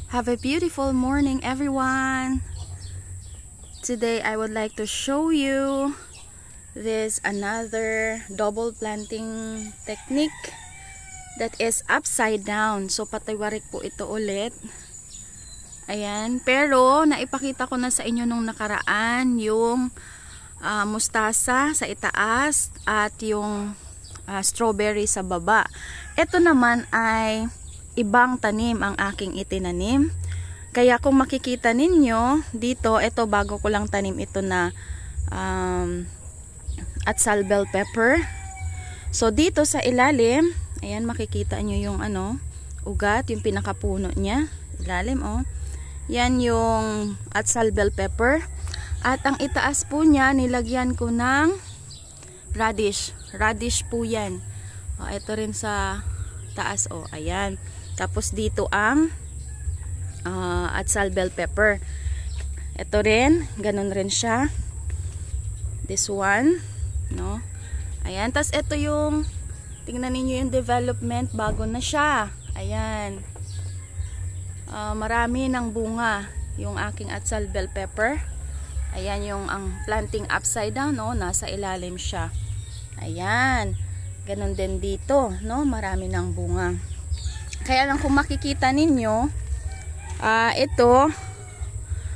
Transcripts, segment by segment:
Have a beautiful morning, everyone. Today I would like to show you this another double planting technique that is upside down. So patiwarik po ito ulit. Ayan, pero naipakita ko na sa inyo nung nakaraan yung mustasa sa itaas at yung strawberry sa baba. Ito naman ay ibang tanim ang aking itinanim. Kaya kung makikita ninyo dito, ito bago ko lang tanim ito na atsal bell pepper. So dito sa ilalim, ayan makikita nyo yung ugat, yung pinakapuno niya. Ilalim Yan yung atsal bell pepper. At ang itaas po niya, nilagyan ko ng radish. Radish po yan. Ito rin sa taas ayan. Tapos dito ang atsal bell pepper. Ito rin, ganun rin siya. This one, no? Ayan, tapos ito yung tingnan niyo yung development, bago na siya. Ayan. Marami ng bunga yung aking atsal bell pepper. Ayan yung ang planting upside down, no? Nasa ilalim siya. Ayan. Ganun din dito, no? Marami ng bunga. Kaya lang kung makikita ninyo, ito,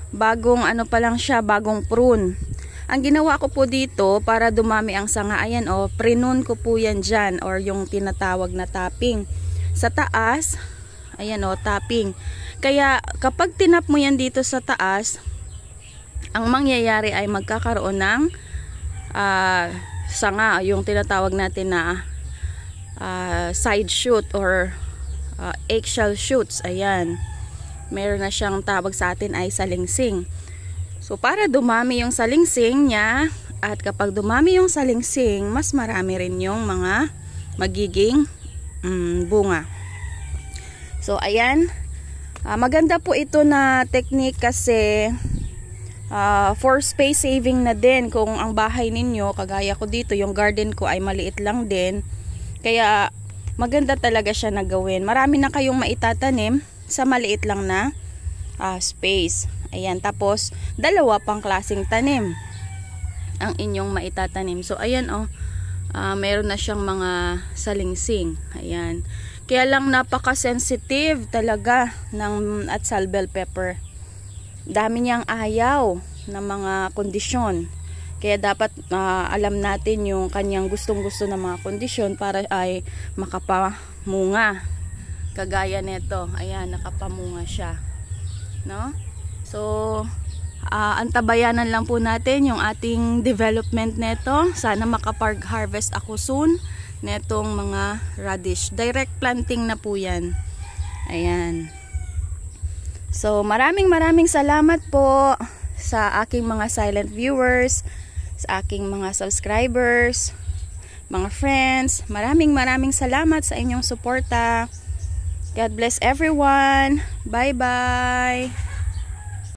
bagong pa lang siya, bagong prune. Ang ginawa ko po dito, para dumami ang sanga, ayan prinune ko po yan dyan, or yung tinatawag na tapping. Sa taas, ayan tapping. Kaya kapag tinap mo yan dito sa taas, ang mangyayari ay magkakaroon ng sanga, yung tinatawag natin na side shoot or eggshell shoots. Ayan, meron na siyang tawag sa atin ay salingsing. So para dumami yung salingsing niya, at kapag dumami yung salingsing, mas marami rin yung mga magiging bunga. So ayan, maganda po ito na technique kasi for space saving na din. Kung ang bahay ninyo, kagaya ko dito, yung garden ko ay maliit lang din, kaya maganda talaga siya na gawin. Marami na kayong maitatanim sa maliit lang na space. Ayan, tapos dalawa pang klaseng tanim ang inyong maitatanim. So ayan meron na siyang mga salingsing. Ayan. Kaya lang napaka-sensitive talaga ng atsal bell pepper. Dami niyang ayaw na mga kondisyon. Kaya dapat alam natin yung kanyang gustong-gusto na mga kondisyon para ay makapamunga. Kagaya nito, ayan, nakapamunga siya. No? So, antabayanan lang po natin yung ating development neto. Sana makapag-harvest ako soon netong mga radish. Direct planting na po yan. Ayan. So, maraming salamat po sa aking mga silent viewers, sa aking mga subscribers, mga friends. Maraming salamat sa inyong suporta. God bless everyone. Bye-bye.